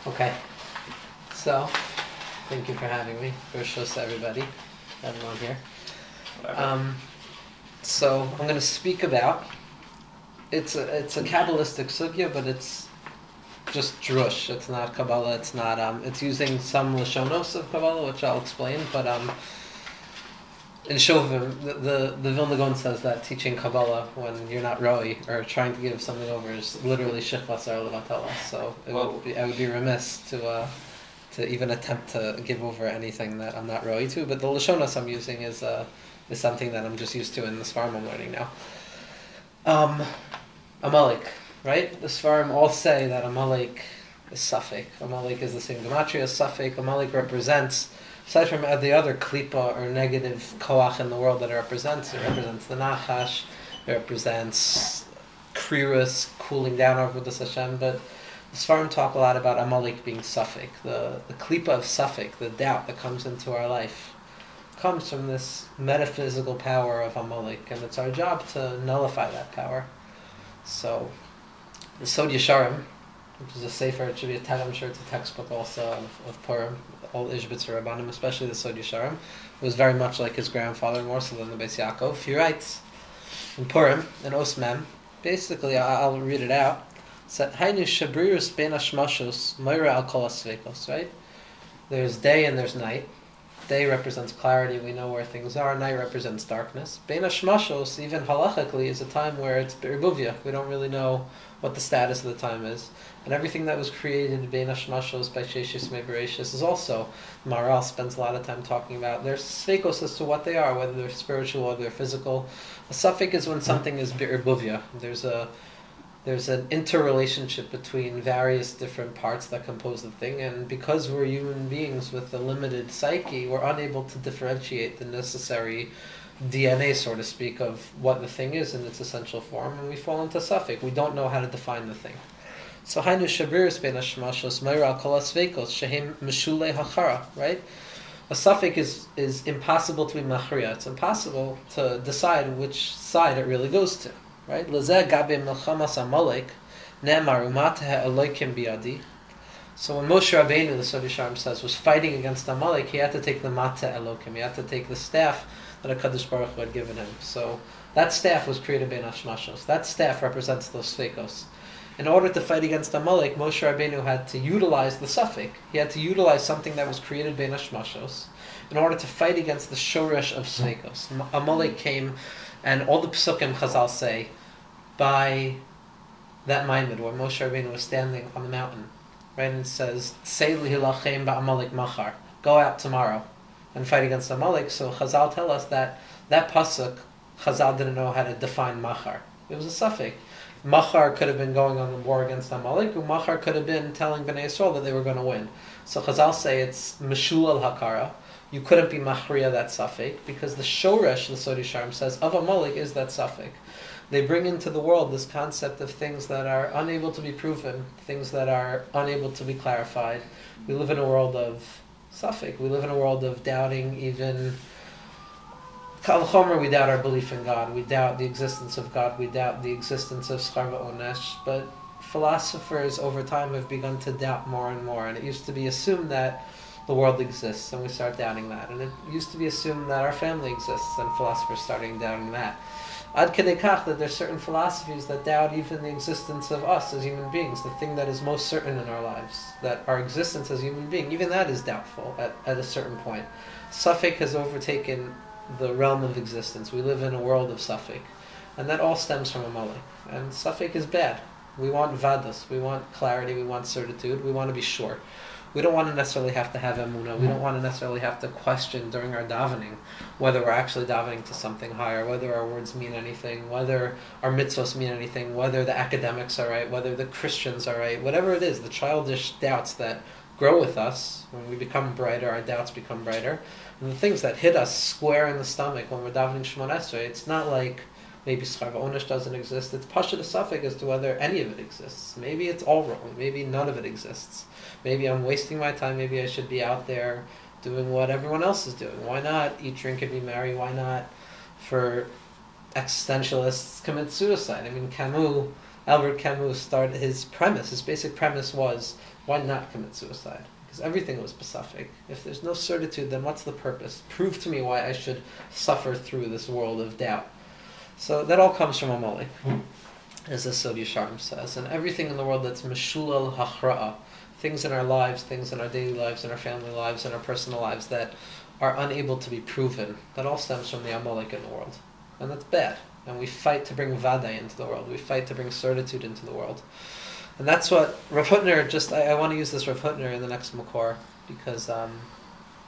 Okay, so thank you for having me. First to everybody, everyone here. So I'm going to speak about it's a Kabbalistic sugya, but it's just drush. It's not Kabbalah. It's not it's using some lashonos of Kabbalah, which I'll explain. But in Shovim, the Vilna Gaon says that teaching Kabbalah when you're not roi or trying to give something over is literally shechvas ar levatala. So I would be remiss to even attempt to give over anything that I'm not roi to. But the lashonos I'm using is something that I'm just used to in the Svarim I'm learning now. Amalek, right? The Svarim all say that Amalek is Safek. Amalek is the same gematria as Safek. Amalek represents, aside from the other klipa or negative koach in the world that it represents the nachash, it represents kriris, cooling down over the Hashem, but the Svarim talk a lot about Amalek being Safek. The klipa of Safek, the doubt that comes into our life, comes from this metaphysical power of Amalek, and it's our job to nullify that power. So, the Sod Yesharim, which is a sefer, it should be I'm sure it's a textbook also of Purim, all Ishbitz Rabbanim, especially the Sod Yesharim, was very much like his grandfather, more so than the Beis Yaakov. He writes in Purim, in Os Mem, basically, I'll read it out. It said, Hainu Shabrirus Ben Hashmashos Moira Al Kol HaSveikos, right? There's day and there's night. Day represents clarity, we know where things are. Night represents darkness. Bein HaShmashos, even halachically, is a time where it's Be'erbuvia. We don't really know what the status of the time is. And everything that was created Bein HaShmashos by Sheshis Mebereshis is also, Maral spends a lot of time talking about. There's sveikos as to what they are, whether they're spiritual or they're physical. A suffix is when something is Be'erbuvia. There's an interrelationship between various different parts that compose the thing, and because we're human beings with a limited psyche, we're unable to differentiate the necessary DNA, so to speak, of what the thing is in its essential form, and we fall into suffix. We don't know how to define the thing. So, Hainu Shabiris Ben Hashmashos Meira Kol HaSveikos Shehem Meshulei Hachara, right? A suffix is impossible to be machriya. It's impossible to decide which side it really goes to. Right? Lezeh gabe milchamas Amalek ne'emar umateh Elokim biadi. So when Moshe Rabbeinu, the Sod Yesharim says, was fighting against Amalek, he had to take the mateh Elokim. He had to take the staff that HaKadosh Baruch Hu had given him. So that staff was created Bein HaShmashos. That staff represents those sveikos. In order to fight against Amalek, Moshe Rabbeinu had to utilize the suffix. He had to utilize something that was created Bein HaShmashos in order to fight against the shoresh of sveikos. Amalek came, and all the psukim Chazal say, by that Maimid, where Moshe Rabbeinu was standing on the mountain, right, and it says, Sei lihilachem ba'amalek machar, go out tomorrow and fight against Amalek. So Chazal tell us that pasuk, Chazal didn't know how to define machar. It was a suffix. Machar could have been going on the war against Amalek, or machar could have been telling Bnei Yisrael that they were going to win. So Chazal say it's meshul al hakara. You couldn't be machriya that suffix, because the shoresh, the Sod Yesharim says, of Amalek is that suffix. They bring into the world this concept of things that are unable to be proven, things that are unable to be clarified. We live in a world of suffix. We live in a world of doubting even Kal Chomer. We doubt our belief in God. We doubt the existence of God. We doubt the existence of Schar V'Onesh. But philosophers over time have begun to doubt more and more. And it used to be assumed that the world exists, and we start doubting that. And it used to be assumed that our family exists, and philosophers starting doubting that. Ad kedei kach, that there's certain philosophies that doubt even the existence of us as human beings, the thing that is most certain in our lives, that our existence as human being, even that is doubtful at a certain point. Suffix has overtaken the realm of existence. We live in a world of suffix, and that all stems from Amalek. And suffix is bad. We want vadas, we want clarity, we want certitude, we want to be sure. We don't want to necessarily have to have emunah. We don't want to necessarily have to question during our davening whether we're actually davening to something higher, whether our words mean anything, whether our mitzvos mean anything, whether the academics are right, whether the Christians are right, whatever it is, the childish doubts that grow with us. When we become brighter, our doubts become brighter. And the things that hit us square in the stomach when we're davening Shemona Esrei, it's not like maybe Schar V'Onesh doesn't exist. It's Pasha the suffix as to whether any of it exists. Maybe it's all wrong. Maybe none of it exists. Maybe I'm wasting my time. Maybe I should be out there doing what everyone else is doing. Why not eat, drink, and be merry? Why not, for existentialists, commit suicide? I mean, Albert Camus started his basic premise was Why not commit suicide? Because everything was besafek. If there's no certitude, then what's the purpose? Prove to me why I should suffer through this world of doubt. So that all comes from Amalek, as the Sod Yesharim says. And everything in the world that's meshulal hachra'a, things in our lives, things in our daily lives, in our family lives, in our personal lives that are unable to be proven, that all stems from the Amalek in the world. And that's bad. And we fight to bring Vadai into the world. We fight to bring certitude into the world. And that's what Rav Hutner, I want to use this Rav Hutner in the next Makor, because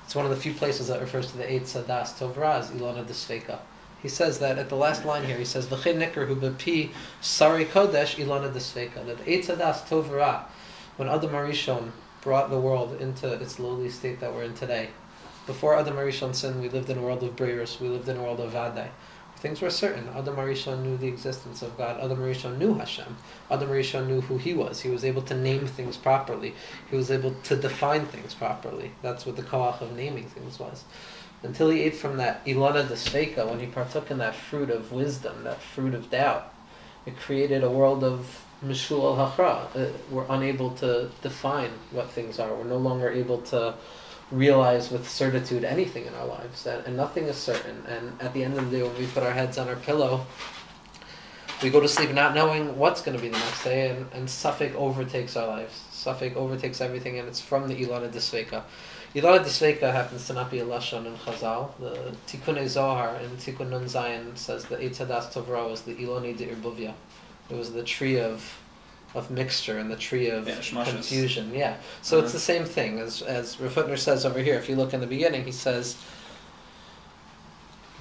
it's one of the few places that refers to the Eitz Hadas Tovra as Ilana Desveka. He says that at the last line here, he says, V'chein nikar hu b'pi sari kodesh Ilana Desveka. That Eitz Hadas Tovra, when Adam Arishon brought the world into its lowly state that we're in today. Before Adam Arishon sinned, we lived in a world of Breirus, we lived in a world of Vadai. Things were certain. Adam Arishon knew the existence of God. Adam Arishon knew Hashem. Adam Arishon knew who he was. He was able to name things properly. He was able to define things properly. That's what the koach of naming things was. Until he ate from that Ilana Desveka, when he partook in that fruit of wisdom, that fruit of doubt, it created a world of Mishul al-Hachra. We're unable to define what things are. We're no longer able to realize with certitude anything in our lives, and nothing is certain. And at the end of the day, when we put our heads on our pillow, we go to sleep not knowing what's going to be the next day, and Safek overtakes our lives. Safek overtakes everything, and it's from the Ilana Desveka. Ilana Desveka happens to not be a lashon in Chazal. The Tikkun Zohar in Tikkun Nun Zayin says the Eitz Hadas Tovra was the Iloni de Irbuvia. It was the tree of mixture and the tree of confusion. Yeah. So it's the same thing as Rav Hutner says over here. If you look in the beginning, he says,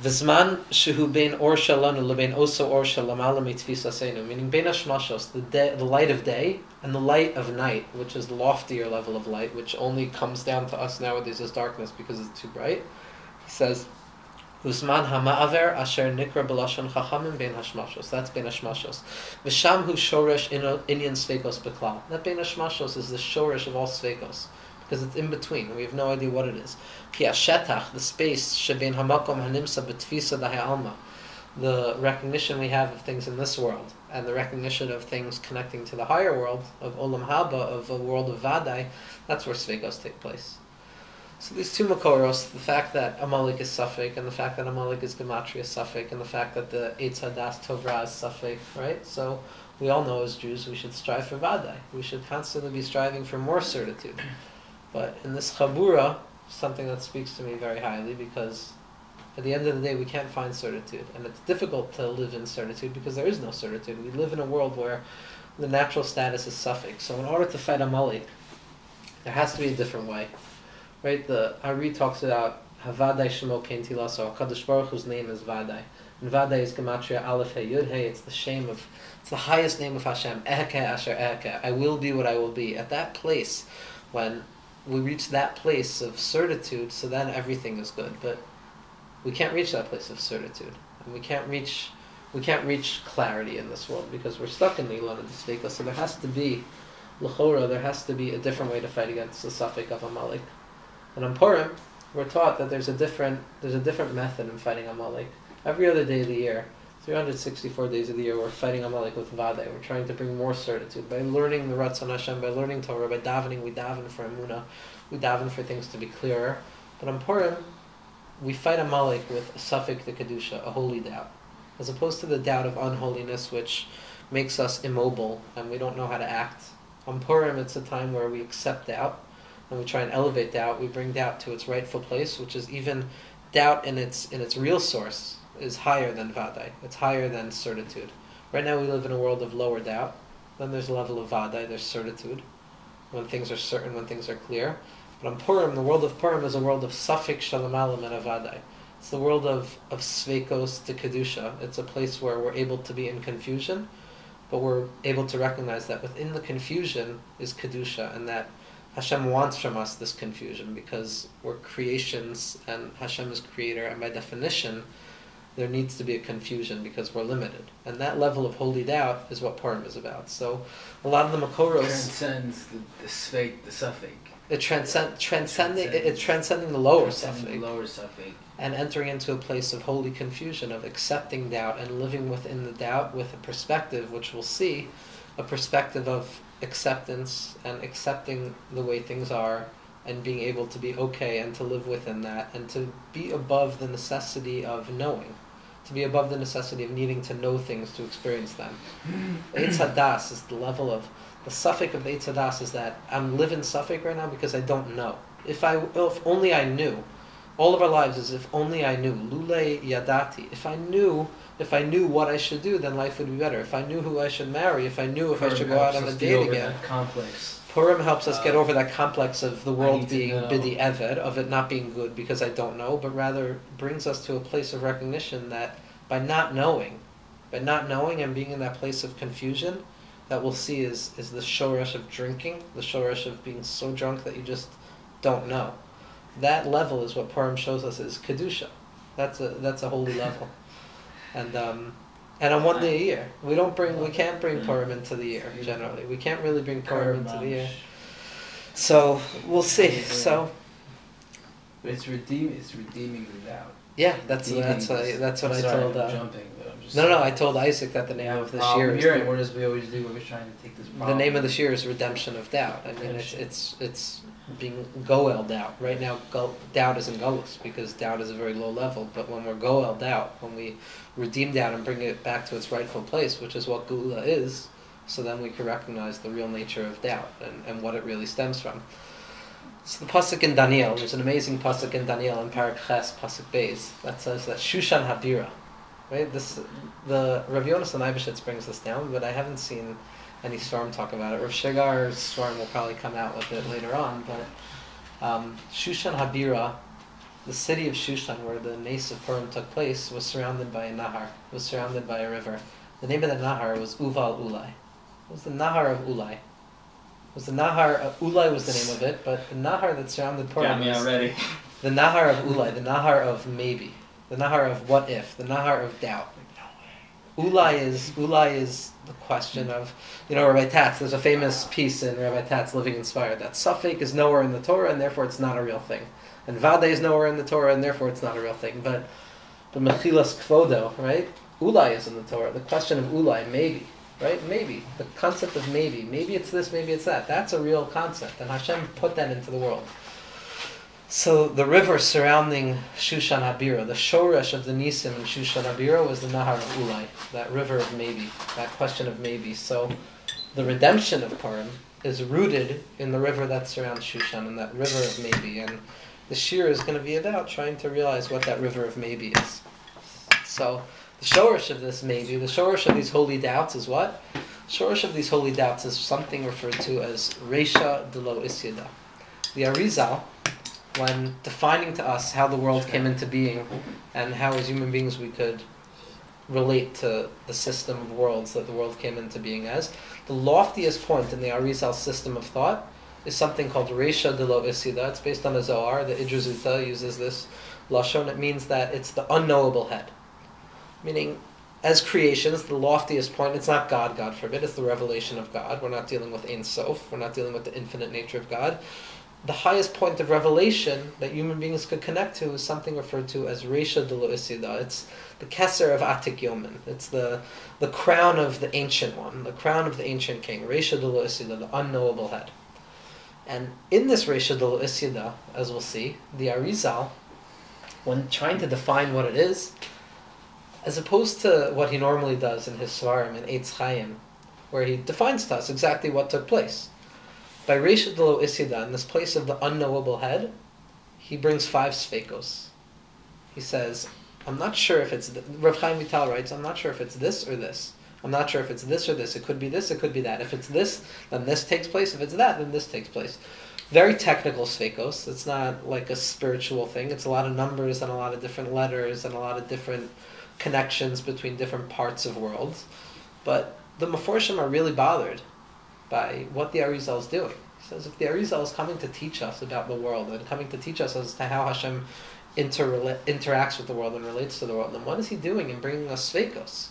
"V'zman shehu bein or shalanu lebein oso or shalamala mitzvisasenu," meaning bein hashmashos, the light of day and the light of night, which is the loftier level of light, which only comes down to us nowadays as darkness because it's too bright. He says, Uzman hama'aver asher nikra b'lashon chachamim bein hashmashos. That's bein hashmashos. V'sham hu shoresh inyan sveikos beklal. That bein hashmashos is the shoresh of all sveikos, because it's in between. We have no idea what it is. Ki hashetach, the space, shebein hamakom hanimsa b'tfisa daha'alma. The recognition we have of things in this world, and the recognition of things connecting to the higher world, of olam haba, of a world of vadai, that's where sveikos take place. So these two Makoros, the fact that Amalek is Safek, and the fact that Amalek is Gematria Safek, and the fact that the Eitz Hadas Tovra is Safek, right? So we all know as Jews we should strive for Vadai. We should constantly be striving for more certitude. But in this Chabura, something that speaks to me very highly, because at the end of the day we can't find certitude. And it's difficult to live in certitude because there is no certitude. We live in a world where the natural status is Safek. So in order to fight Amalek, there has to be a different way. Right, the Ari talks about Havadai Shemo Kein Tilaso. Kadosh Baruch Hu's name is Vadai, and Vadai is Gematria Aleph He Yud He. It's the highest name of Hashem. Eheke Asher Eheke. I will be what I will be. At that place, when we reach that place of certitude, so then everything is good. But we can't reach that place of certitude, and we can't reach clarity in this world because we're stuck in the Ilana Desveka. So there has to be L'chora. There has to be a different way to fight against the Safek of Amalek. And on Purim, we're taught that there's a different method in fighting Amalek. Every other day of the year, 364 days of the year, we're fighting Amalek with Vadai. We're trying to bring more certitude by learning the Ratzon Hashem, by learning Torah, by davening. We daven for Emunah, we daven for things to be clearer. But on Purim, we fight Amalek with a Safek de Kedusha, a holy doubt, as opposed to the doubt of unholiness, which makes us immobile and we don't know how to act. On Purim, it's a time where we accept doubt. And we try and elevate doubt. We bring doubt to its rightful place, which is even doubt in its real source is higher than Vadai. It's higher than certitude. Right now we live in a world of lower doubt. Then there's a level of Vadai, there's certitude. When things are certain, when things are clear. But on Purim, the world of Purim is a world of Safek Shalom Alam and Avadai. It's the world of Sveikos to Kedusha. It's a place where we're able to be in confusion, but we're able to recognize that within the confusion is Kedusha, and that Hashem wants from us this confusion because we're creations and Hashem is creator, and by definition there needs to be a confusion because we're limited. And that level of holy doubt is what Purim is about. So a lot of the Makoros transcends the Sfeik, the Safek. It's transcending the lower Safek. And entering into a place of holy confusion, of accepting doubt and living within the doubt with a perspective, which we'll see, a perspective of acceptance and accepting the way things are and being able to be okay and to live within that and to be above the necessity of knowing, to be above the necessity of needing to know things to experience them. Eitz Hadas is the level of, the suffix of Eitz Hadas is that I'm living suffix right now because I don't know. If only I knew. All of our lives is if only I knew. Lule Yadati. If I knew what I should do, then life would be better. If I knew who I should marry, if I knew if I should go out on a date again. Complex. Purim helps us get over that complex of the world being know. bidi eved, of it not being good because I don't know, but rather brings us to a place of recognition that by not knowing and being in that place of confusion, that we'll see is the shoresh of drinking, the shoresh of being so drunk that you just don't know. That level is what Purim shows us is kedusha. That's a holy level, and on one day a year we can't bring Purim into the year generally. We can't really bring Purim into the year. So we'll see. So it's redeeming the doubt. Yeah, that's what I told. Jumping, but I'm just no, I told Isaac that the name of this year is what as we always do. We're trying to take this problem. The name of this year is redemption of doubt. I mean, it's being goel doubt. Right now, doubt is in Golus because doubt is a very low level. But when we're goel doubt, when we redeem doubt and bring it back to its rightful place, which is what Geula is, so then we can recognize the real nature of doubt and what it really stems from. So the pasuk in Daniel, there's an amazing pasuk in Daniel in Parak Ches, pasuk Beis, that says that Shushan Habira, right? The Rav Yonasan Eibeshitz brings this down, but I haven't seen any storm talk about it. Rav Shegar's storm will probably come out with it later on, but Shushan Habira, the city of Shushan, where the Nes of Purim took place, was surrounded by a nahar, was surrounded by a river. The name of the nahar was Uval Ulai. It was the nahar of Ulai. Was the Nahar Ulai was the name of it, but the Nahar that surrounded Purim was the Nahar of Ulai, the Nahar of maybe, the Nahar of what if, the Nahar of doubt. Ulai is the question of, Rabbi Tatz. There's a famous piece in Rabbi Tatz, Living Inspired, that Safek is nowhere in the Torah and therefore it's not a real thing, and Vade is nowhere in the Torah and therefore it's not a real thing. But the Mechilas Kvodo, right? Ulai is in the Torah. The question of Ulai, maybe. Right? Maybe. The concept of maybe. Maybe it's this, maybe it's that. That's a real concept. And Hashem put that into the world. So the river surrounding Shushan Habira, the shoresh of the Nisim in Shushan Habira was the Nahar of Ulai. That river of maybe. That question of maybe. So the redemption of Purim is rooted in the river that surrounds Shushan, and that river of maybe. And the shir is going to be about trying to realize what that river of maybe is. So the shorish of this maybe, the shorish of these holy doubts is what? The shorish of these holy doubts is something referred to as Reisha de lo Isyada. The Arizal, when defining to us how the world came into being and how as human beings we could relate to the system of worlds that the world came into being as, the loftiest point in the Arizal system of thought is something called Reisha de lo Isyada. It's based on a Zohar. The Idruzita uses this lashon. It means that it's the unknowable head. Meaning, as creations, the loftiest point, it's not God, God forbid, it's the revelation of God. We're not dealing with Ein Sof, we're not dealing with the infinite nature of God. The highest point of revelation that human beings could connect to is something referred to as Reisha de lo Isyada. It's the Keser of Atik Yomin. It's the crown of the ancient one, the crown of the ancient king, Reisha de lo Isyada, the unknowable head. And in this Reisha de lo Isyada, as we'll see, the Arizal, when trying to define what it is, as opposed to what he normally does in his Svarim in Eitz Chaim, where he defines to us exactly what took place. By Reisha de lo Isyada, in this place of the unknowable head, he brings 5 sfekos. He says, I'm not sure if it's... Rav Chaim Vital writes, I'm not sure if it's this or this. I'm not sure if it's this or this. It could be this, it could be that. If it's this, then this takes place. If it's that, then this takes place. Very technical sfekos. It's not like a spiritual thing. It's a lot of numbers and a lot of different letters and a lot of different connections between different parts of worlds. But the Meforshim are really bothered by what the Arizal is doing. He says if the Arizal is coming to teach us about the world and coming to teach us as to how Hashem interacts with the world and relates to the world, then what is he doing in bringing us Sveikos?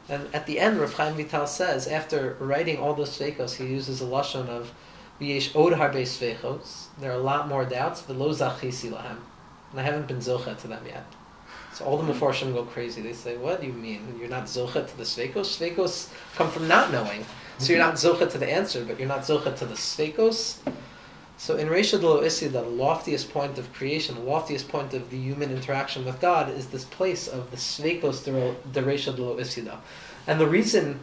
And at the end, Rav Chaim Vital says, after writing all those Sveikos, he uses a lashon of V'yesh od harbe Sveikos. There are a lot more doubts, v'lo zachisi lahem. And I haven't been zocha to them yet. So all the Meforshim go crazy. They say, what do you mean? You're not zocha to the Sveikos? Sveikos come from not knowing. So you're not zilcha to the answer, but you're not zilcha to the sveikos. So in Reisha D'Lo Isida, the loftiest point of creation, the loftiest point of the human interaction with God is this place of the sveikos de Reisha D'Lo Isida. And the reason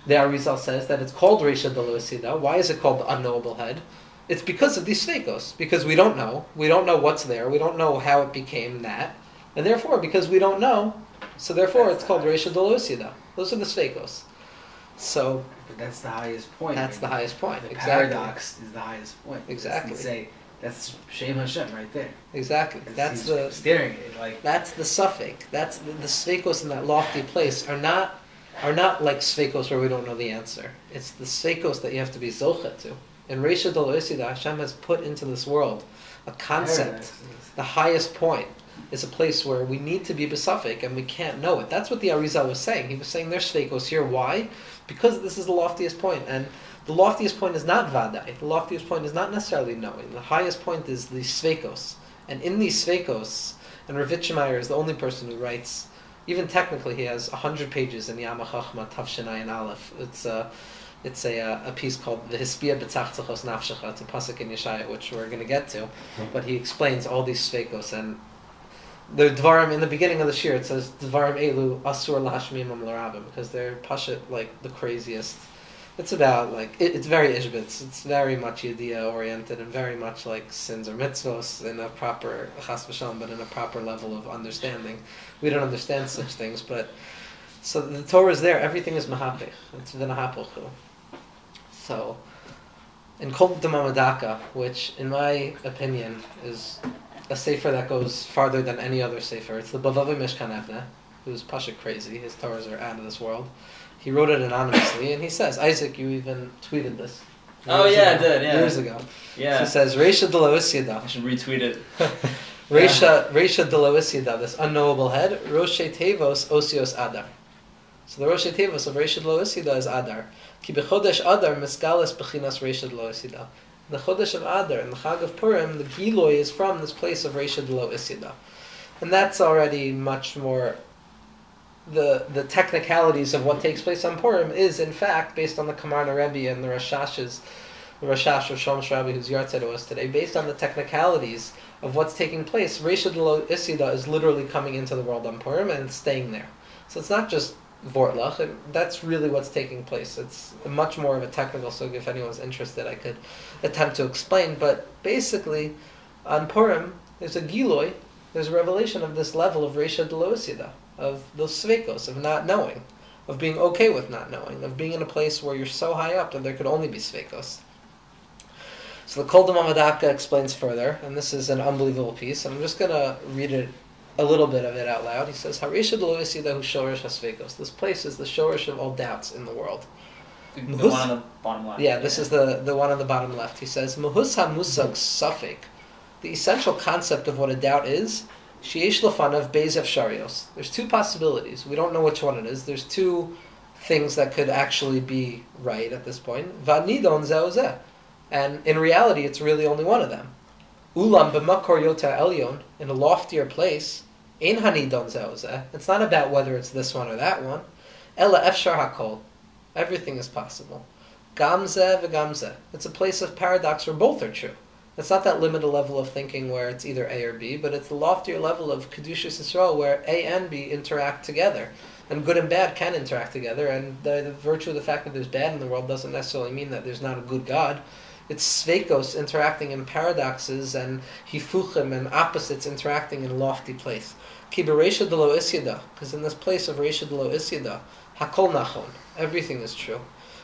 the Arizal says that it's called Reisha D'Lo Isida, why is it called the unknowable head? It's because of these sveikos, because we don't know what's there, we don't know how it became that, and therefore, because we don't know, so therefore it's called Reisha D'Lo Isida. Those are the sveikos. So, but that's the highest point. That's the highest point. The Exactly. paradox is the highest point. Exactly. Say that's Shem Hashem right there. Exactly. That's the staring at it like. That's the suffix. That's the sveikos in that lofty place are not like sveikos where we don't know the answer. It's the sveikos that you have to be zolcha to. In Reisha D'Lo Isida, Hashem has put into this world a concept. The highest point is a place where we need to be besafik and we can't know it. That's what the Arizal was saying. He was saying there's sveikos here. Why? Because this is the loftiest point, and the loftiest point is not vadai. The loftiest point is not necessarily knowing. The highest point is the sveikos, and in these sveikos, and Rav Itchemeyer is the only person who writes. Even technically, he has 100 pages in Yama Chachma Tavshinayin Aleph. It's a piece called the Hispia B'Tzachtzachos Nafshecha. It's a pasuk in Yeshaya, which we're going to get to, but he explains all these sveikos and. The Dvarim, in the beginning of the shir, it says, Dvarim Elu Asur Lahashmimam Larabim, because they're Pashat, like, the craziest. It's about, like, it's very Ishbitz. It's very much Yediyah-oriented and very much like sins or mitzvos in a proper, Chas v'shalom, but in a proper level of understanding. We don't understand such things, but... So the Torah is there, everything is Mahapich. It's V'nahapochu. So, in Kol D'Mamadaka, which, in my opinion, is... a sefer that goes farther than any other sefer. It's the Bavavi Mishkan Evneh, who's Pasha crazy. His Torahs are out of this world. He wrote it anonymously, and he says, Isaac, you even tweeted this. I did, yeah. Years ago. Yeah. So he says, Reisha D'Lo Isida. I should retweet it. Reisha D'Lo Isida, this unknowable head, Roshe Tevos Osios Adar. So the Roshe Tevos of Reisha D'Lo Isida is Adar. Ki b'chodesh Adar miskales b'chinas Reisha D'Lo Isida. The Chodesh of Adar and the Chag of Purim, the Giloy is from this place of Reisha D'Lo Isida. And that's already much more... The technicalities of what takes place on Purim is, in fact, based on the Kamarna Rebbe and the Rashash of Shom Shrabi, whose Yartzeit it was today, based on the technicalities of what's taking place, Reisha D'Lo Isida is literally coming into the world on Purim and staying there. So it's not just Vortlach, and that's really what's taking place. It's much more of a technical sugya. If anyone's interested, I could attempt to explain. But basically, on Purim, there's a Giloy, there's a revelation of this level of Reisha D'Lo Isida, of those sveikos, of not knowing, of being okay with not knowing, of being in a place where you're so high up that there could only be sveikos. So the Kol D'Mamadaka explains further, and this is an unbelievable piece. I'm just going to read it, a little bit of it out loud. He says, Harisha D'Lo Isida hu shorish hasveikos. This place is the shorish of all doubts in the world. The one on the bottom left. Yeah, this is the one on the bottom left. He says, Muhus ha-musag safek. The essential concept of what a doubt is, sheyesh lefanav beis efsharios. There's two possibilities. We don't know which one it is. There's two things that could actually be right at this point. V'nidon zeh zeh. And in reality, it's really only one of them. Ulam b'makor yota elyon, in a loftier place, ein hanidon zeh zeh. It's not about whether it's this one or that one. Ela efshar hakol. Everything is possible. Gam zeh v'gam zeh. It's a place of paradox where both are true. It's not that limited level of thinking where it's either A or B, but it's the loftier level of Kedushas Yisrael where A and B interact together. And good and bad can interact together, and the virtue of the fact that there's bad in the world doesn't necessarily mean that there's not a good God. It's sveikos interacting in paradoxes and hifuchim and opposites interacting in a lofty place. Ki b'reisha d'lo isyada, because in this place of reisha d'lo isyada, hakol nachon, everything is true.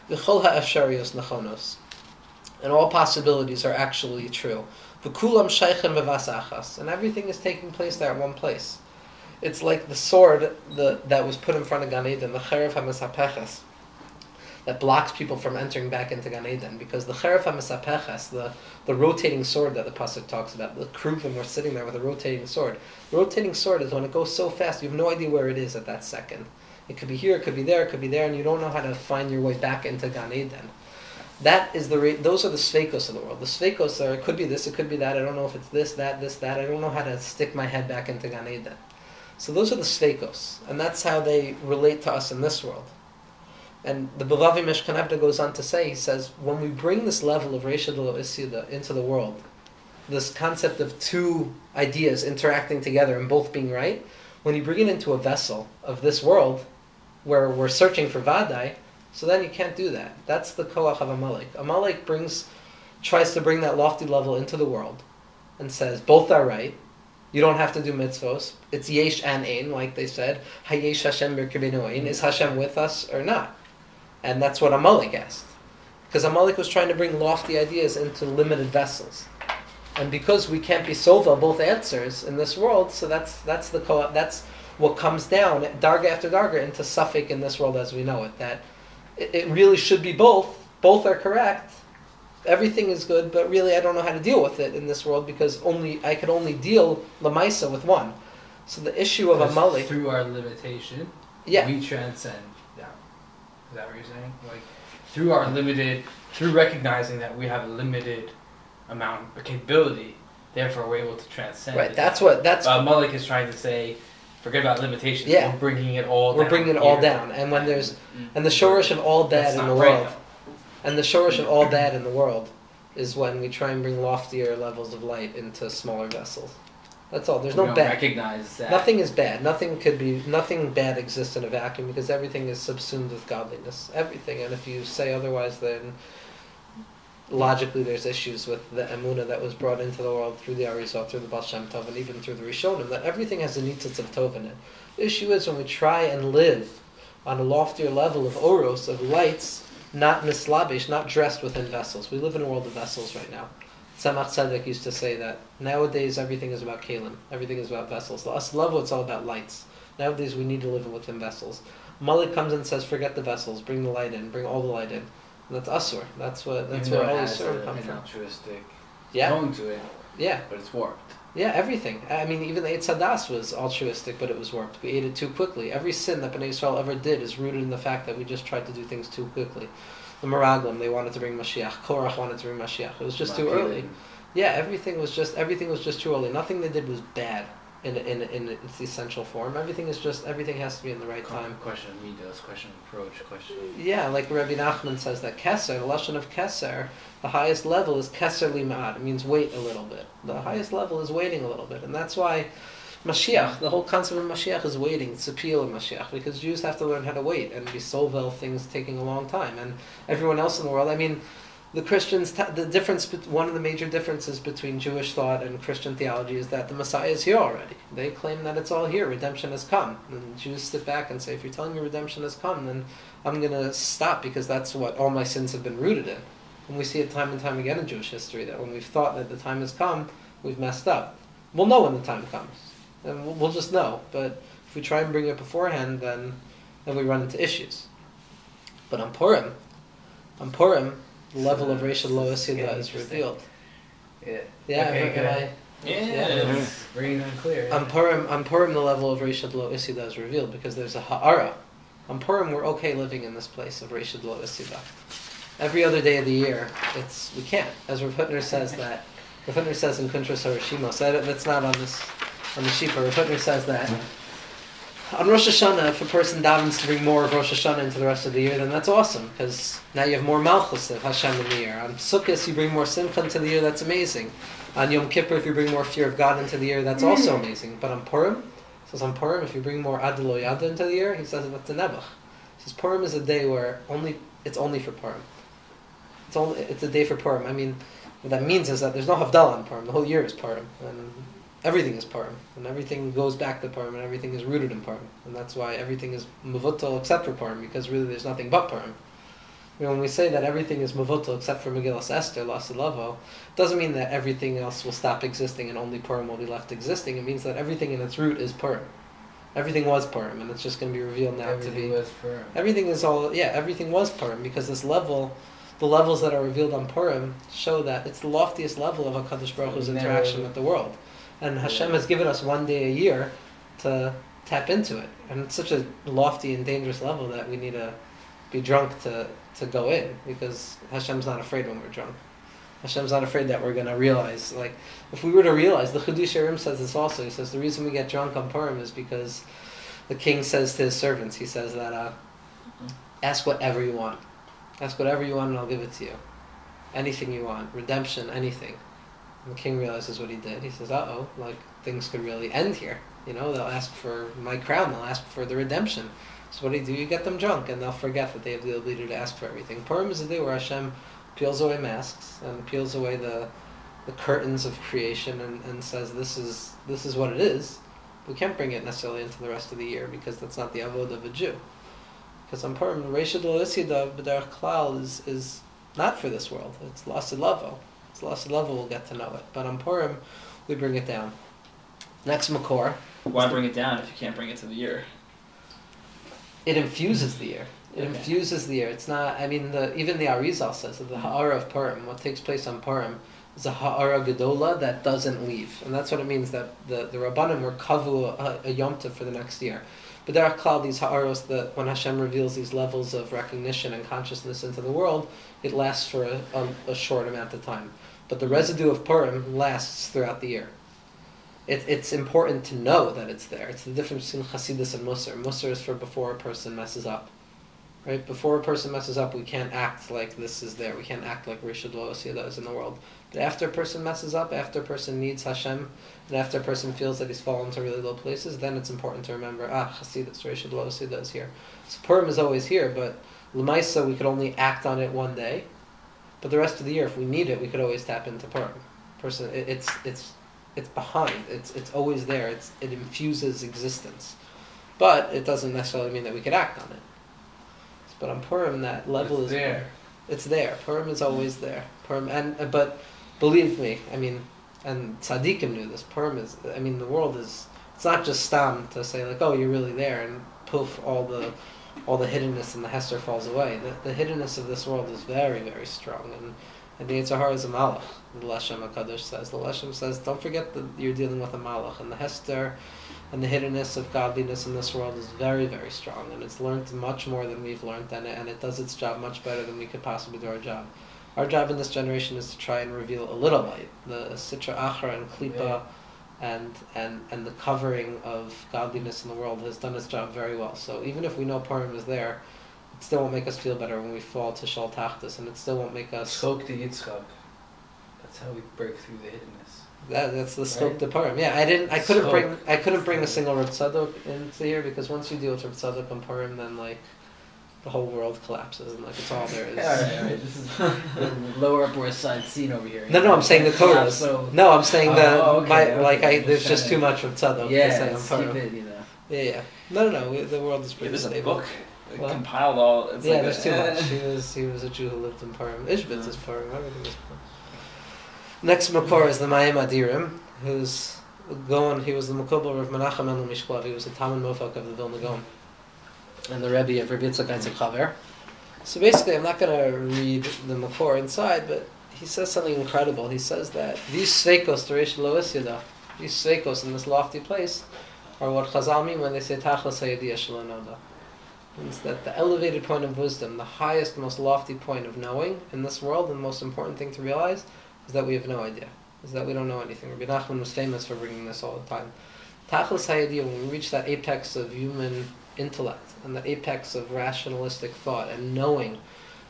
V'chol ha'efsharios nachonos. And all possibilities are actually true. V'kulam shaychem b'vas achas. And everything is taking place there at one place. It's like the sword that was put in front of Gan Eden, the cherev ha'mesapeches, that blocks people from entering back into Gan Eden. Because the cherev ha'mesapeches, the rotating sword that the pasuk talks about, the kruvim were sitting there with a rotating sword. The rotating sword is when it goes so fast, you have no idea where it is at that second. It could be here, it could be there, it could be there, and you don't know how to find your way back into Gan Eden. That is those are the sveikos of the world. The sveikos are, it could be this, it could be that. I don't know if it's this, that. I don't know how to stick my head back into Gan Eden. So those are the sveikos, and that's how they relate to us in this world. And the Balavi Mishkan goes on to say, he says, when we bring this level of Radloh Isida into the world, this concept of two ideas interacting together and both being right, when you bring it into a vessel of this world, where we're searching for Vadai, so then you can't do that. That's the Koach of Amalek. Amalek tries to bring that lofty level into the world, and says, both are right, you don't have to do mitzvos, it's yesh and ein, like they said, hayesh Hashem b'kibenu ein, is Hashem with us or not? And that's what Amalek asked. Because Amalek was trying to bring lofty ideas into limited vessels. And because we can't be sova both answers in this world, so that's what comes down darga after darga into suffix in this world as we know it. That it really should be both. Both are correct. Everything is good, but really I don't know how to deal with it in this world because I could only deal lamaisa with one. So the issue of Amalek through our limitation, we transcend that. Is that what you're saying? Like through recognizing that we have a limited amount of capability, therefore we're able to transcend. Right. That's Malik is trying to say. Forget about limitations. Yeah. We're bringing it all down. We're bringing it all down. And when and the shorish of all bad in the world, and the shorish of all bad in the world is when we try and bring loftier levels of light into smaller vessels. That's all. There's no bad. Recognize that. Nothing is bad. Nothing bad exists in a vacuum because everything is subsumed with godliness. Everything. And if you say otherwise, then logically there's issues with the emunah that was brought into the world through the Arizal, through the Baal Shem Tov, and even through the Rishonim, that everything has a nitzitz of tov in it. The issue is when we try and live on a loftier level of oros, of lights, not mislabish, not dressed within vessels. We live in a world of vessels right now. Tzemach Tzedek used to say that nowadays everything is about kalim, everything is about vessels. The us level, it's all about lights. Nowadays we need to live within vessels. Malik comes and says, forget the vessels, bring the light in, bring all the light in. That's asur. That's where all Yisurim come from. Altruistic tone to it. Yeah. But it's warped. Yeah, everything. I mean, even the Eitz Hadas was altruistic, but it was warped. We ate it too quickly. Every sin that Bnei Yisrael ever did is rooted in the fact that we just tried to do things too quickly. The Meraglim, they wanted to bring Mashiach. Korach wanted to bring Mashiach. It was just too early. Yeah, everything was just too early. Nothing they did was bad in its essential form. Everything has to be in the right time. Question of midos, question of approach, question of... Yeah, like Rabbi Nachman says that Keser, the lashon of Keser, the highest level is Keser limad. It means wait a little bit. The highest level is waiting a little bit, and that's why Mashiach, the whole concept of Mashiach is waiting. It's appeal of Mashiach because Jews have to learn how to wait and be sovel things taking a long time, and everyone else in the world. I mean, the Christians, one of the major differences between Jewish thought and Christian theology is that the Messiah is here already. They claim that it's all here, redemption has come. And Jews sit back and say, if you're telling me redemption has come, then I'm going to stop because that's what all my sins have been rooted in. And we see it time and time again in Jewish history, that when we've thought that the time has come, we've messed up. We'll know when the time comes. And we'll just know. But if we try and bring it beforehand, then we run into issues. But on Purim, the level of racial Loisida is revealed. Yeah. Yeah. Okay, Yeah. Very unclear. On Purim, the level of racial Loisida is revealed because there's a ha'ara. On Purim, we're okay living in this place of racial Loisida. Every other day of the year, we can't. As Rav Hutner says that. Rav Hutner says in Kuntras Harishimos. That's not on the sheet, but Rav Hutner says that. On Rosh Hashanah, if a person davens to bring more of Rosh Hashanah into the rest of the year, then that's awesome, because now you have more Malchus of Hashem in the year. On Sukkot, you bring more Simcha into the year, that's amazing. On Yom Kippur, if you bring more fear of God into the year, that's also amazing. But on Purim, if you bring more Adlo Yada into the year, he says that's a Nebuch. He says Purim is a day where it's only for Purim. It's a day for Purim. I mean, what that means is that there's no Havdalah on Purim. The whole year is Purim. And everything is Purim, and everything goes back to Purim, and everything is rooted in Purim, and that's why everything is Mavutal except for Purim, because really there's nothing but Purim. I mean, when we say that everything is Mavutal except for Megillas Esther, Lasilavo, it doesn't mean that everything else will stop existing and only Purim will be left existing. It means that everything in its root is Purim. Everything was Purim, and it's just going to be revealed now to be... Everything was Purim, because the levels that are revealed on Purim show that it's the loftiest level of HaKadosh Baruch Hu's interaction with the world. And Hashem has given us one day a year to tap into it. And it's such a lofty and dangerous level that we need to be drunk to go in, because Hashem's not afraid when we're drunk. Hashem's not afraid that we're going to realize. Like, if we were to realize, the Chedush Yerim says this also. He says the reason we get drunk on Purim is because the king says to his servants, he says that ask whatever you want. Ask whatever you want and I'll give it to you. Anything you want. Redemption, anything. And the king realizes what he did. He says, uh-oh, like, things could really end here. You know, they'll ask for my crown. They'll ask for the redemption. So what do? You get them drunk and they'll forget that they have the ability to ask for everything. Purim is the day where Hashem peels away masks and peels away the curtains of creation and says, this is what it is. We can't bring it necessarily into the rest of the year because that's not the avod of a Jew. Because on Purim, Reishad L'Isida B'derech Klal is not for this world. It's Lasid Lavo. It's Lasid Lavo, we'll get to know it. But on Purim, we bring it down. Next Makor. Why bring it down if you can't bring it to the year? It infuses the year. It Okay. infuses the year. It's not, I mean, even the Arizal says that the Ha'ara of Purim, what takes place on Purim, is a Ha'ara Gedola that doesn't leave. And that's what it means that the Rabbanim were kavu a Yom Tov for the next year. But there are klal, these Ha'aros, that when Hashem reveals these levels of recognition and consciousness into the world, it lasts for a short amount of time. But the residue of Purim lasts throughout the year. It's important to know that it's there. It's the difference between Chasidus and Musar. Musar is for before a person messes up. Right? Before a person messes up, we can't act like this is there. We can't act like Rishad Lo Asiyada is in the world. But after a person messes up, after a person needs Hashem, and after a person feels that he's fallen to really low places, then it's important to remember, Chasidus, Rishad Lo Asiyada is here. So Purim is always here, but L'maisa, we could only act on it one day. But the rest of the year, if we need it, we could always tap into Purim. It's behind. It's always there. It infuses existence, but it doesn't necessarily mean that we could act on it. But on Purim, that level is there. It's there. Purim is always there. Purim, but believe me, I mean, and tzaddikim knew this. Purim is. I mean, the world is. It's not just stam to say like, oh, you're really there, and poof, all the hiddenness and the hester falls away. The hiddenness of this world is very, very strong, and the Yetzer Hara is a malach. The Lashem HaKadosh says. The Lashem says, don't forget that you're dealing with a malach, and the hester and the hiddenness of godliness in this world is very, very strong, and it's learned much more than we've learned, and it does its job much better than we could possibly do our job. Our job in this generation is to try and reveal a little light. The Sitra Achra and Klipa and the covering of godliness in the world has done its job very well. So even if we know Purim is there, it still won't make us feel better when we fall to Shal Tachtis, and it still won't make us... Chok to Yitzchak. That's how we break through the hiddenness. That's the scope Right? to Purim. Yeah, I couldn't bring a single Rav Tzadok into here because once you deal with Rav Tzadok on Purim, then like the whole world collapses and like it's all there is. Alright. This is the lower Upper West Side scene over here. No, I'm saying the Torah. So No, I'm saying okay. there's just too much Rav Tzadok to yeah, say on let's keep Purim. it, you know. Yeah. No. The world is Yeah, pretty there's a stable. book What? compiled all. It's Yeah, like there's too much. He was a Jew who lived in Purim. Ishbitz is Purim. Everything is Purim. Next Makor is the Mayim Adirim, he was the Makobel of Menachem Mendel Mishklav. He was the Talmud Mofak of the Vilna Gaon, and the Rebbe of Rabbi Yitzchak Yitzchak Chaver. So basically, I'm not going to read the Makor inside, but he says something incredible. He says that these sveikos, Teresh Lois Yada, these sveikos in this lofty place, are what Chazal mean when they say Tachlas Hayadiyah Shalonoda. Means that the elevated point of wisdom, the highest, most lofty point of knowing in this world, and the most important thing to realize, is that we have no idea. Is that we don't know anything. Rabbi Nachman was famous for bringing this all the time. Tachlis Hayadiyah, when we reach that apex of human intellect, and that apex of rationalistic thought, and knowing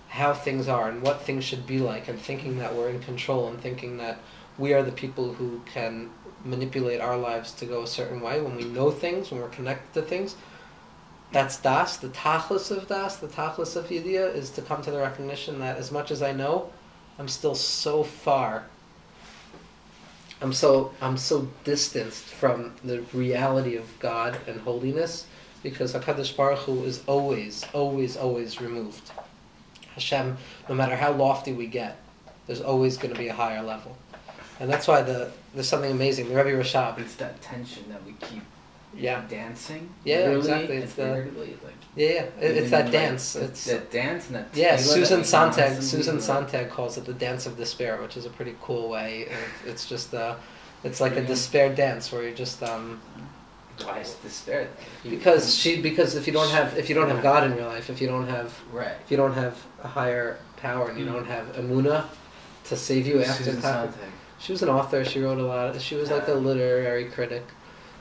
how things are, and what things should be like, and thinking that we're in control, and thinking that we are the people who can manipulate our lives to go a certain way, when we know things, when we're connected to things, that's das. The tachlis of das, the tachlis of Yediyah, is to come to the recognition that as much as I know, I'm still so far. I'm so distanced from the reality of God and holiness, because HaKadosh Baruch Hu is always, always, always removed. Hashem, no matter how lofty we get, there's always going to be a higher level. And that's why there's something amazing. The Rebbe Rashab. It's that tension that we keep Yeah, dancing. Literally exactly. and It's figuratively, it's that dance. It's that dance and that Susan Sontag. Sontag calls it the dance of despair, which is a pretty cool way. It's just it's like a despair dance where you're just Why is despair? because if you don't have God in your life, if you don't have a higher power and you don't have Emunah to save you after Susan time. Sontag. She was an author. She wrote a lot. She was like a literary critic.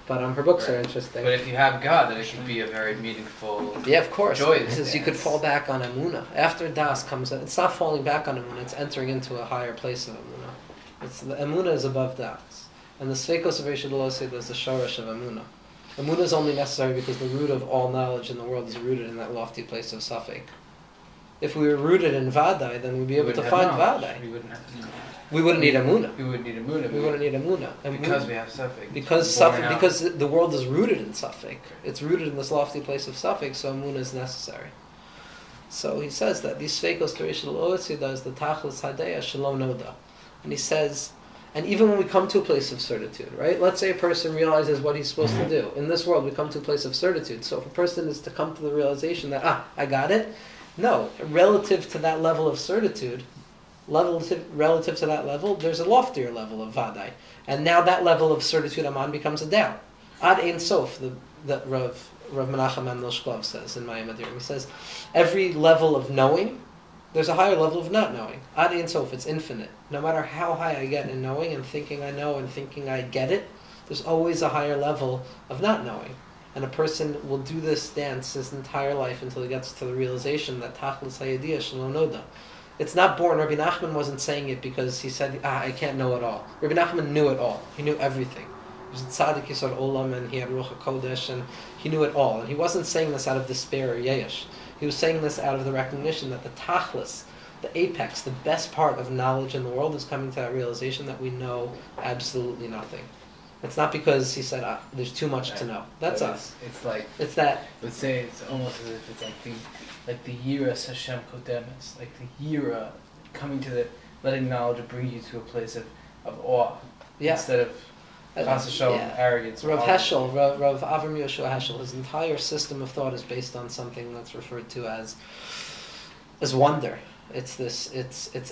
But her books are Right. interesting. But if you have God, then it can be a very meaningful. Yeah, of course. Joyous Because you could dance. fall back on Emunah. After Das comes, it's not falling back on Emunah, it's entering into a higher place of Emunah. The Emunah is above Das. And the Sveikos of Rishon Losid is the Shorish of Emunah. Emunah is only necessary because the root of all knowledge in the world is rooted in that lofty place of Safek. If we were rooted in Vadai, then we'd be able to find Vadai. We wouldn't have. We wouldn't need Emunah. We wouldn't need Emunah. We wouldn't need Emunah. Because we have Safek. Because Born Safek, out. because the world is rooted in Safek. It's rooted in this lofty place of Safek, so Emunah is necessary. So he says that these Sveikos Tereshel Oetzida is the Tachlis Hadeya Shalom Noda. And he says, and even when we come to a place of certitude, right? Let's say a person realizes what he's supposed to do. In this world, we come to a place of certitude. So if a person is to come to the realization that, I got it, no, relative to that level of certitude, relative to that level, there's a loftier level of Vadai. And now that level of certitude Aman becomes a doubt. Ad Ein Sof, the Rav Menachem Mendel Shklov says in Mayim Adirim. He says, every level of knowing, there's a higher level of not knowing. Ad Ein Sof, it's infinite. No matter how high I get in knowing and thinking I know and thinking I get it, there's always a higher level of not knowing. And a person will do this dance his entire life until he gets to the realization that Tachlis Hayediyah Shalom Noda. It's not born. Rabbi Nachman wasn't saying it because he said, I can't know it all. Rabbi Nachman knew it all. He knew everything. He was a tzaddik Yisod Olam, and he had Ruach HaKodesh, and he knew it all. And he wasn't saying this out of despair or yesh. He was saying this out of the recognition that the Tachlis, the apex, the best part of knowledge in the world is coming to that realization that we know absolutely nothing. It's not because he said, there's too much to know. That's But us. It's like, It's that. let's say it's almost as if it's like the Yira Hashem Kodemis, like the Yira coming to the, letting knowledge bring you to a place of awe Yeah. instead of Chas v'shalom, arrogance. Rav or Heschel, Rav Avram Yoshua Heschel, his entire system of thought is based on something that's referred to as wonder. It's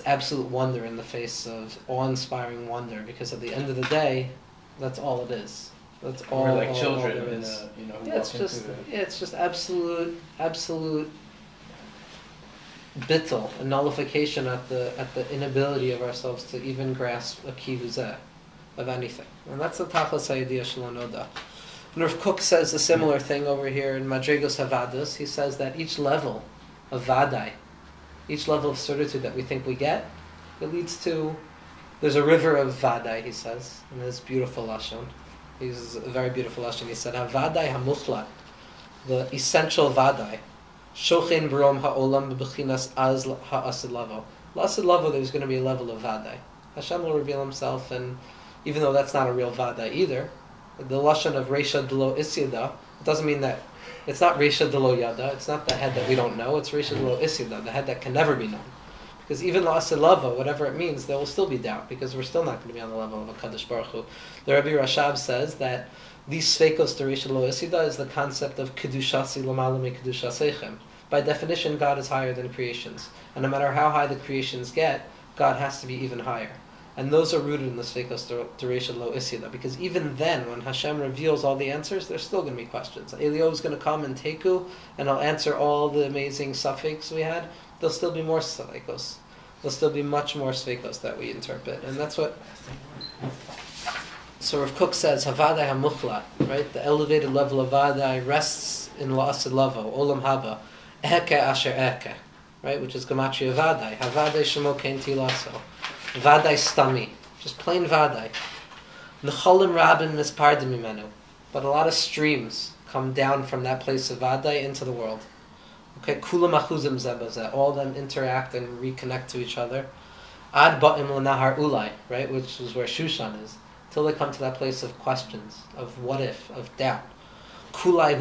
absolute wonder in the face of awe-inspiring wonder, because at the end of the day, that's all it is. That's all. We're like all children there in is. a, who Yeah, it's walk just into it's just absolute bittul, a nullification at the inability of ourselves to even grasp a kivuzeh of anything, and that's the tachlis hayediyah shalom noda. And Rav Kook says a similar thing over here in Madrigos Havadas. He says that each level of vadai, each level of certitude that we think we get, it leads to, there's a river of vadai, he says, in his beautiful lashon. He's a very beautiful lashon. He said, "Havadai hamuchlat, the essential vadai, shochin b'rom ha'olam b'bechinas az ha'asid lavo." L'asid lavo, there's going to be a level of vadai. Hashem will reveal Himself, and even though that's not a real vadai either, the lashon of reisha d'lo isyada, it doesn't mean that it's not reisha d'lo yada. It's not the head that we don't know. It's reisha d'lo isyada, the head that can never be known. Because even l'asid lavo, whatever it means, there will still be doubt, because we're still not going to be on the level of a Kadosh Baruch Hu. The Rabbi Rashab says that these sveikos dereisha lo isida is the concept of kedushasi l'malam kedushasechem. By definition, God is higher than creations, and no matter how high the creations get, God has to be even higher. And those are rooted in the sveikos dereisha lo isida, because even then, when Hashem reveals all the answers, there's still going to be questions. Eliyahu is going to come and teku, and I'll answer all the amazing suffix we had. There'll still be more sveikos. There'll still be much more sveikos that we interpret, and that's what. So Rav Kook says, Havadai hamuchlat, right? The elevated level of Vadai rests in La'asid Lavo, Olam Haba, Eke Asher Eke, right? Which is Gematria Vadai. Havadai Shemo Kein Tilaso. Vadai Stami. Just plain Vadai. Necholim Rabin Mispardim Mimenu. But a lot of streams come down from that place of Vadai into the world. Okay, Kulam Achuzim Zebazeh. All of them interact and reconnect to each other. Ad Ba'im L'Nahar Ulai, right? Which is where Shushan is. Till they come to that place of questions, of what if, of doubt. Kulai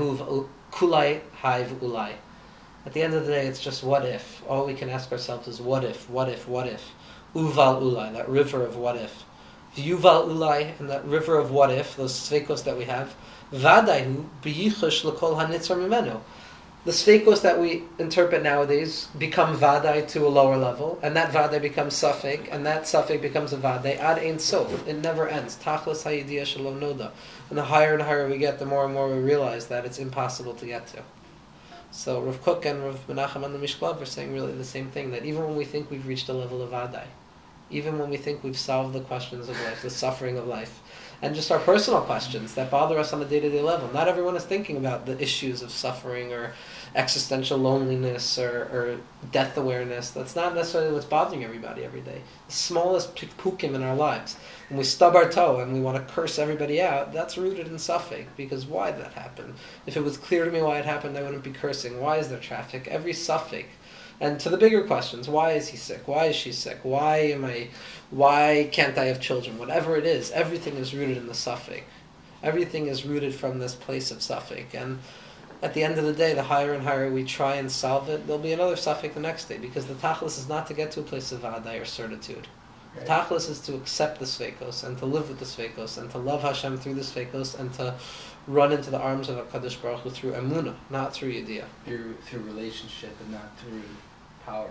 haiv ulai. At the end of the day, it's just what if. All we can ask ourselves is what if, what if, what if. Uval ulai, that river of what if. Vyuval ulai, and that river of what if, those sveikos that we have. Vadaihu biyichush l'kol hanitzar mimenu. The sveikos that we interpret nowadays become vadai to a lower level, and that vadai becomes suffik, and that suffik becomes a vadai ad ein sof. It never ends. Tachlis hayidiyah shalom noda. And the higher and higher we get, the more and more we realize that it's impossible to get to. So Rav Kook and Rav Menachem and the Mishklav are saying really the same thing, that even when we think we've reached a level of vadai, even when we think we've solved the questions of life, the suffering of life, and just our personal questions that bother us on a day-to-day level. Not everyone is thinking about the issues of suffering or existential loneliness or death awareness. That's not necessarily what's bothering everybody every day. The smallest pukim in our lives. When we stub our toe and we want to curse everybody out, that's rooted in suffix. Because why did that happen? If it was clear to me why it happened, I wouldn't be cursing. Why is there traffic? Every suffix. And to the bigger questions, why is he sick? Why is she sick? Why can't I have children? Whatever it is, everything is rooted in the suffix. Everything is rooted from this place of suffix. And at the end of the day, the higher and higher we try and solve it, there'll be another suffix the next day. Because the tachlis is not to get to a place of vadai or certitude. Right. The tachlis is to accept the sveikos and to live with the sveikos and to love Hashem through the sveikos and to run into the arms of HaKadosh Baruch Hu through emunah, not through yediyah. Through relationship and not through power,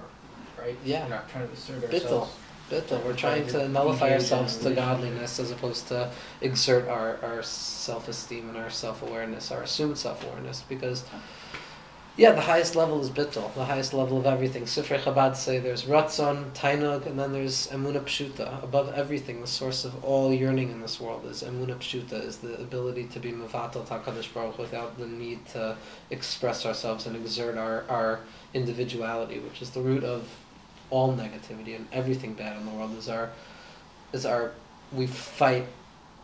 right? Yeah. We're not trying to assert ourselves. Bittul. We're trying to nullify ourselves to godliness as opposed to exert our self-esteem and our self-awareness, our assumed self-awareness. Because, the highest level is bittul, the highest level of everything. Sifrei Chabad say there's ratzon, tainug, and then there's emunah pshuta. Above everything, the source of all yearning in this world is emunah pshuta, is the ability to be mevatel HaKadosh Baruch without the need to express ourselves and exert our individuality, which is the root of all negativity and everything bad in the world. We fight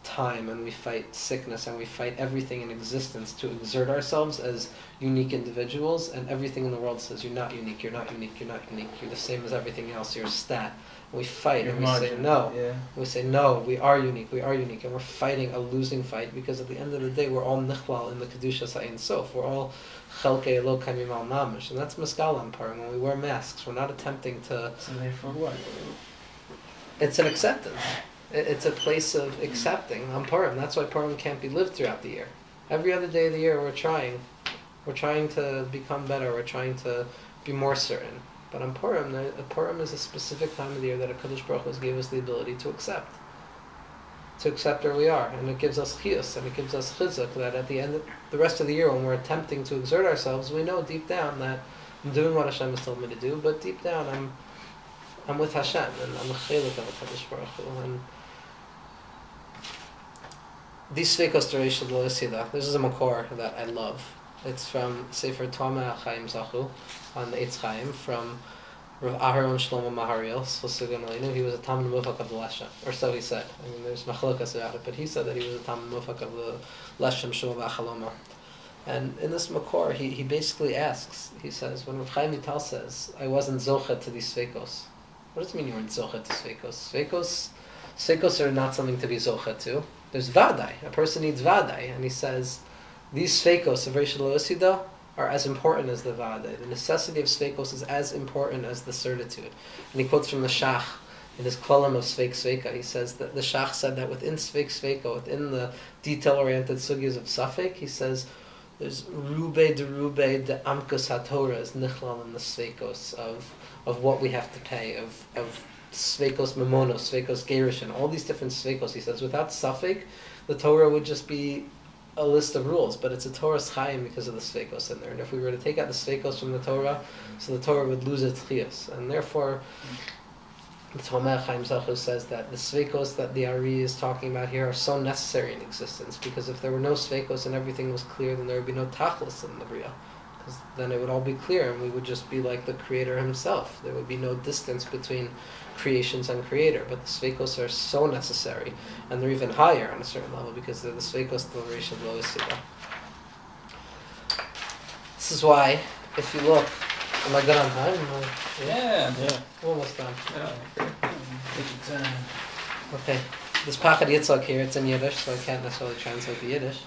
time and we fight sickness and we fight everything in existence to exert ourselves as unique individuals, and everything in the world says you're not unique, you're not unique, you're not unique, you're the same as everything else, you're a stat. And we fight and we say no. Yeah. We say no, we are unique, and we're fighting a losing fight, because at the end of the day we're all nichlal in the Kedushas Ein Sof. We're all chelkei Elokai Mimal Mamish, and that's Maskal Ampar. When we wear masks, we're not attempting to... So therefore what? It's an acceptance. It's a place of accepting Purim. That's why Purim can't be lived throughout the year. Every other day of the year we're trying to become better, we're trying to be more certain. But on Purim is a specific time of the year that HaKadosh Baruch Hu gave us the ability to accept where we are. And it gives us chiyus, and it gives us chizuk, that at the end of the rest of the year when we're attempting to exert ourselves, we know deep down that I'm doing what Hashem has told me to do, but deep down I'm with Hashem, and I'm a chelik of HaKadosh Baruch Hu. And these sveikos d'Reish Lo Yisida, this is a makor that I love. It's from Sefer Toma Chaim Zachu on the Eitz Chaim from Rav Aharon Shlomo Mahariel. He was a Talmud Mufak of the Leshem, or so he said. I mean, there's machlokas about it, but he said that he was a Talmud Mufak of the Leshem Shlomo Achaloma. And in this makor, he basically asks. He says, when Rav Chaim Vital says, "I wasn't zochet to these sveikos," what does it mean you weren't zochet to sveikos? Sveikos are not something to be zochet to. There's vadai. A person needs vadai, and he says these sveikos of Reish Lo Yisida are as important as the vadai. The necessity of sveikos is as important as the certitude. And he quotes from the Shach in his Klalim of Sveik Sveika. He says that the Shach said that within Sveik Sveika, within the detail-oriented sugyas of Safek, he says there's rube de amkus haTorah is nichlal in the sveikos of what we have to pay, of sveikos memonos, sveikos gerushin, all these different sveikos. He says without Safek, the Torah would just be a list of rules, but it's a Torah's chayim because of the sveikos in there. And if we were to take out the sveikos from the Torah, so the Torah would lose its chiyus. And therefore, the Tomei Chaim Zachu says that the sveikos that the Ari is talking about here are so necessary in existence, because if there were no sveikos and everything was clear, then there would be no tachlis in the Bria. Because then it would all be clear and we would just be like the Creator Himself. There would be no distance between creations and Creator. But the sveikos are so necessary, and they're even higher on a certain level because they're the sveikos del Reish Lo Yisida. This is why, if you look, am I good on time? Yeah. Almost done. Yeah. Okay. This Pachad Yitzhak here, it's in Yiddish, so I can't necessarily translate the Yiddish.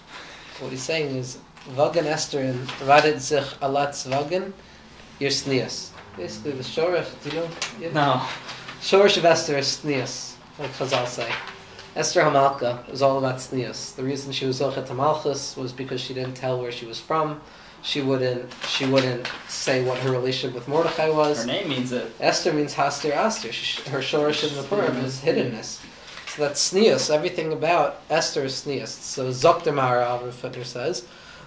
What he's saying is, Vagan Esther in Radet sich alatz Vagan, your sneas. Basically, the Shorach, do you know Yiddish? No. Shorach of Esther is sneas, like Chazal say. Esther Hamalka was all about sneas. The reason she was Zochet Hamalchus was because she didn't tell where she was from. She wouldn't say what her relationship with Mordechai was. Her name means it. Esther means Haster Aster. Her Shorish in the Purim is hiddenness. So that's sneas. Everything about Esther is sneas. So Zokter Mahara, Avram Footner says,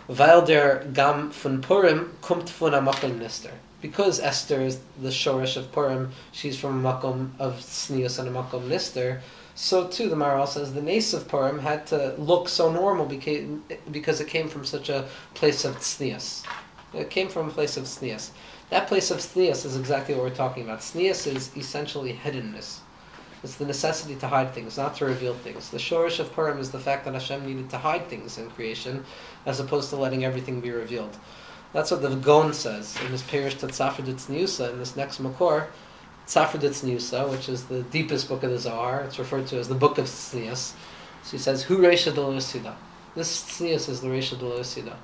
Weil der Gam von Purim kommt von a Machel Nister. because Esther is the Shorish of Purim, she's from a Makom of Snius and a Makom Nister, so too the Maharal says the Nes of Purim had to look so normal because it came from such a place of Snius. It came from a place of Snius. That place of Snius is exactly what we're talking about. Snius is essentially hiddenness. It's the necessity to hide things, not to reveal things. The Shorish of Purim is the fact that Hashem needed to hide things in creation, as opposed to letting everything be revealed. That's what the Gon says in his Parish to Tzafreditz Niusa, in this next Makor, Tzafreditz Niusa, which is the deepest book of the Zohar. It's referred to as the Book of Tznius. So he says, Hu Reisha D'Lo Yisida. This Tznius is the Reisha D'Lo Yisida.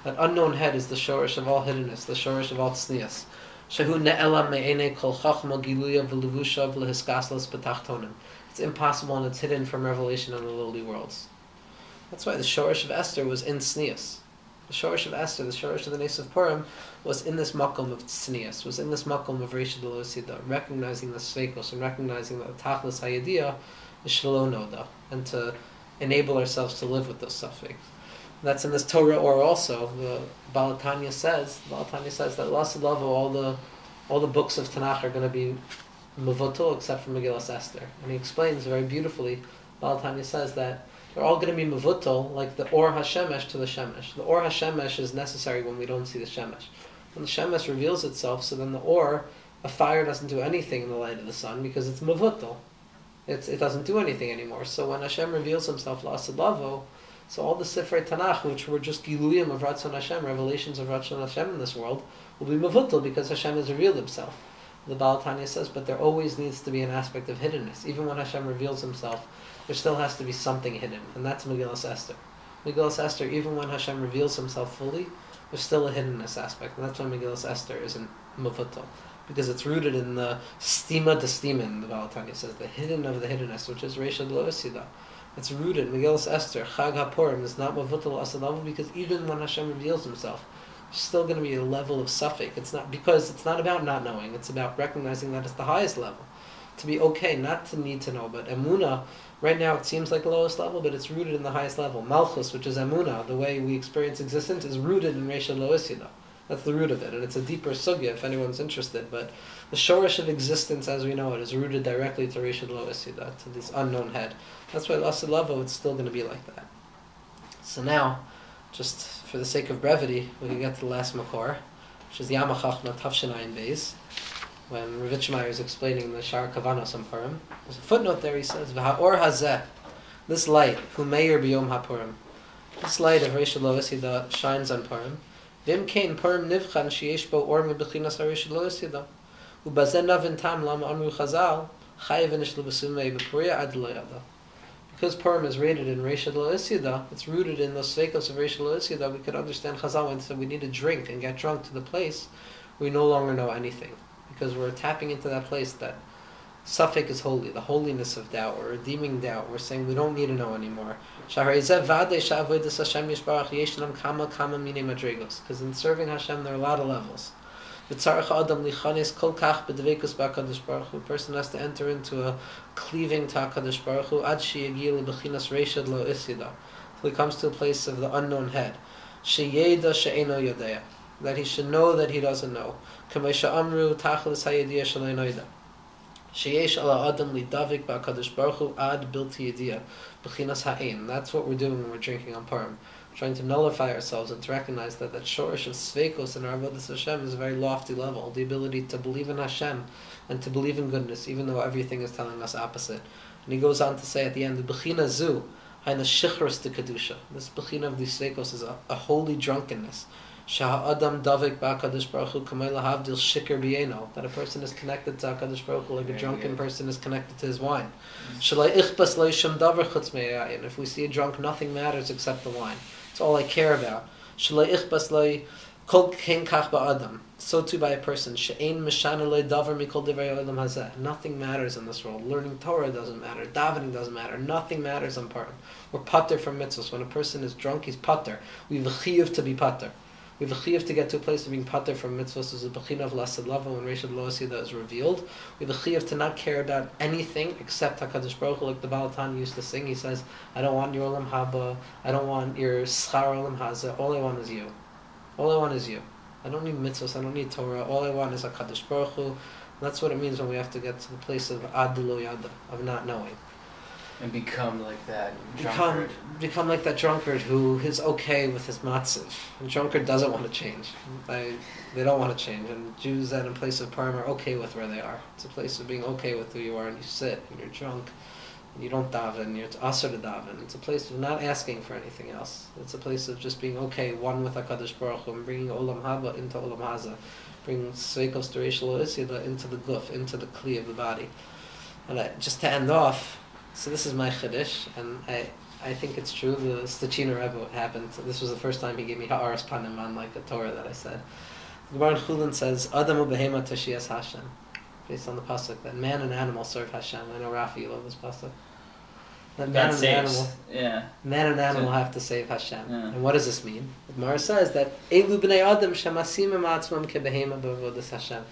That unknown head is the Shorish of all hiddenness, the Shorish of all Tznius. Shehu ne'ela me'ene kol chachma giluya v'levusha v'lehiskaslas b'tachtonim. It's impossible and it's hidden from revelation in the lowly worlds. That's why the Shorish of Esther was in Tznius. The Shorish of Esther, the Shorish of the Nes of Purim, was in this makom of Tznius, was in this makom of Reisha D'Lo Yisida, recognizing the Sveikos and recognizing that the Tachlis Hayediyah is Shelo Noda, and to enable ourselves to live with those suffix. That's in this Torah or also. The Balatanya says that Lasid Lavo, all the books of Tanakh are going to be Mevutul except for Megillas Esther. And he explains very beautifully, Balatanya says that they're all going to be Mevutul like the Or HaShemesh to the Shemesh. The Or HaShemesh is necessary when we don't see the Shemesh. When the Shemesh reveals itself, so then the Or, a fire doesn't do anything in the light of the sun because it's Mevutul. It doesn't do anything anymore. So when Hashem reveals himself, Lasid Lavo, so all the Sifrei Tanakh, which were just Giluyim of Ratzon Hashem, revelations of Ratzon Hashem in this world, will be Mevutul because Hashem has revealed himself. The Baal Tanya says, but there always needs to be an aspect of hiddenness. Even when Hashem reveals himself, there still has to be something hidden, and that's Megillas Esther. Megillas Esther, even when Hashem reveals himself fully, there's still a hiddenness aspect, and that's why Megillas Esther isn't Mevutul. Because it's rooted in the Stima de Stimin, the Baal Tanya says, the hidden of the hiddenness, which is Reisha D'Lo Yisida. It's rooted in Megillas Esther. Chag HaPurim is not Mevutul Asadavu because even when Hashem reveals himself, there's still going to be a level of suffix. It's not because it's not about not knowing. It's about recognizing that it's the highest level. To be okay, not to need to know. But Emunah, right now it seems like the lowest level, but it's rooted in the highest level. Malchus, which is Emunah, the way we experience existence, is rooted in Reisha D'Lo Yisida. That's the root of it, and it's a deeper sugya if anyone's interested. But the shorish of existence, as we know it, is rooted directly to Reisha D'Lo Yisida, to this unknown head. That's why Lasid Lavo, it's still going to be like that. So now, just for the sake of brevity, we can get to the last makor, which is the Yama Chachma Tavshinayin Beis, when Rav Itzmeyer is explaining the Shar Kavanos on Purim. There's a footnote there. He says, "V'ha'or hazeh, this light, hu meir b'yom ha'Purim, this light of Reisha D'Lo Yisida shines on Purim. V'im kein Purim nivchan sheyesh bo or me'bechinas ha'Reisha D'Lo Yisida, u'bazeh navin tam lama amru Chazal, chayev v'nishlu b'sumei b'Puria ad lo yada." Because Purim is rated in Reisha D'Lo Yisida, it's rooted in those sveikos of Reisha D'Lo Yisida, we could understand Chazal when said we need to drink and get drunk to the place where we no longer know anything. Because we're tapping into that place that Safek is holy, the holiness of doubt, we're redeeming doubt, we're saying we don't need to know anymore. Because in serving Hashem there are a lot of levels. A person has to enter into a cleaving to HaKadosh Baruch Hu till he comes to a place of the unknown head. That he should know that he doesn't know. That's what we're doing when we're drinking on Purim. Trying to nullify ourselves and to recognize that shorish of sveikos in our avodas Hashem is a very lofty level. The ability to believe in Hashem and to believe in goodness, even though everything is telling us opposite. And he goes on to say at the end, the bechina zu, haina shichros de kedusha. This bechina of the sveikos is a holy drunkenness. Sha'adam davik ba'akadosh baruch hu kamei lahavdil shikr b'yeno. That a person is connected to HaKadosh Baruch Hu like a drunken person is connected to his wine. Shalai ichbas lo yisham davar chutz me'ayin. If we see a drunk, nothing matters except the wine. It's all I care about. Shalai ichbas lo kol kein kach ba'adam. So too by a person. She'ein mishana lo davar mikol divrei olam hazeh. Nothing matters in this world. Learning Torah doesn't matter. Davening doesn't matter. Nothing matters on Purim. We're pater from mitzvahs. When a person is drunk, he's pater. We have a chiyuv to be pater. We have a chiyuv to get to a place of being pater from mitzvahs as a bechina of Lasid Lavo when Reisha D'Lo Yisida is revealed. We have a chiyuv to not care about anything except HaKadosh Baruch Hu, like the Baal Tanya used to sing. He says, I don't want your olam haba, I don't want your schar olam hazeh, all I want is you. All I want is you. I don't need mitzvahs. I don't need Torah. All I want is HaKadosh Baruch Hu. That's what it means when we have to get to the place of ad lo yada, of not knowing. And become like that drunkard. Become like that drunkard who is okay with his matziv. The drunkard doesn't want to change. They don't want to change. And Jews that in place of Purim are okay with where they are. It's a place of being okay with who you are, and you sit, and you're drunk, and you don't daven, you're asur to daven. It's a place of not asking for anything else. It's a place of just being okay, one with HaKadosh Baruch Hu, and bringing Olam Haba into Olam Haza. Bring Sveikos Teresh Lo Isyada into the guf, into the kli of the body. And just to end off, so this is my chiddush, and I think it's true. The Stachina Rebbe happened. This was the first time he gave me ha'aras panim on like a Torah that I said. The Gemara in Chulin says, Adam u'behema tashias Hashem, based on the pasuk that man and animal serve Hashem. I know Rafi, you love this pasuk. That man and animal, man and animal have to save Hashem. Yeah. And what does this mean? The Gemara says that Elu b'nei Adam shemasim atzmam kebehema b'avodas Hashem.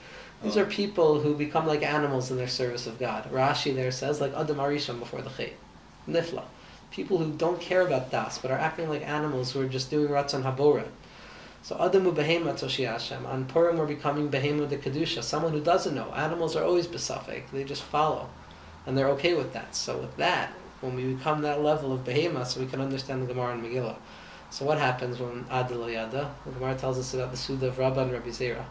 These are people who become like animals in their service of God. Rashi there says, like Adam Arishon before the Chet. Nifla. People who don't care about das, but are acting like animals who are just doing Ratzon Habora. So Adamu Behema Toshi Hashem. On Purim we're becoming Behema de Kedusha, someone who doesn't know. Animals are always besafek. They just follow. And they're okay with that. So with that, when we become that level of Behema, so we can understand the Gemara and Megillah. So what happens when Ad lo Yada? The Gemara tells us about the Suda of Rabbah and Rabbi Zera.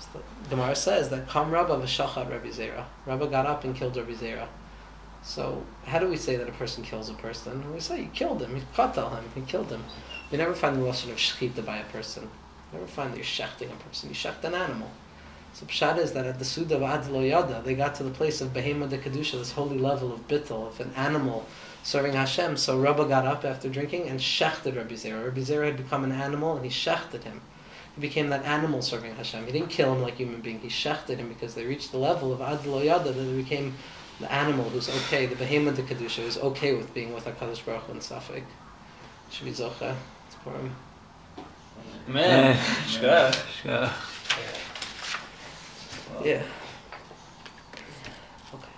So the Gemara says that Kam Rabbah v'shachat Rabbi Zera. Rabbah got up and killed Rabbi Zera. So how do we say that a person kills a person? We say you killed him, you qatal him, you killed him. We never find the lashon of shechita by a person. We never find that you're shechting a person. You shecht an animal. So pshat is that at the Suda of Ad lo Yada, they got to the place of Behema de Kedusha, this holy level of bittul, of an animal serving Hashem. So Rabbah got up after drinking and shechted Rabbi Zera. Rabbi Zera had become an animal and he shechted him. He became that animal serving Hashem. He didn't kill him like a human being. He shechted him because they reached the level of Ad lo Yada that they became the animal who's okay, the Behema de Kedusha, who's okay with being with HaKadosh Baruch Hu and Safek. Should be Zocha. It's Purim. Man, shkach. Yeah. Okay.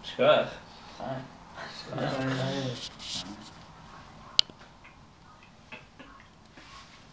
Shkach. Fine.